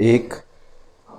1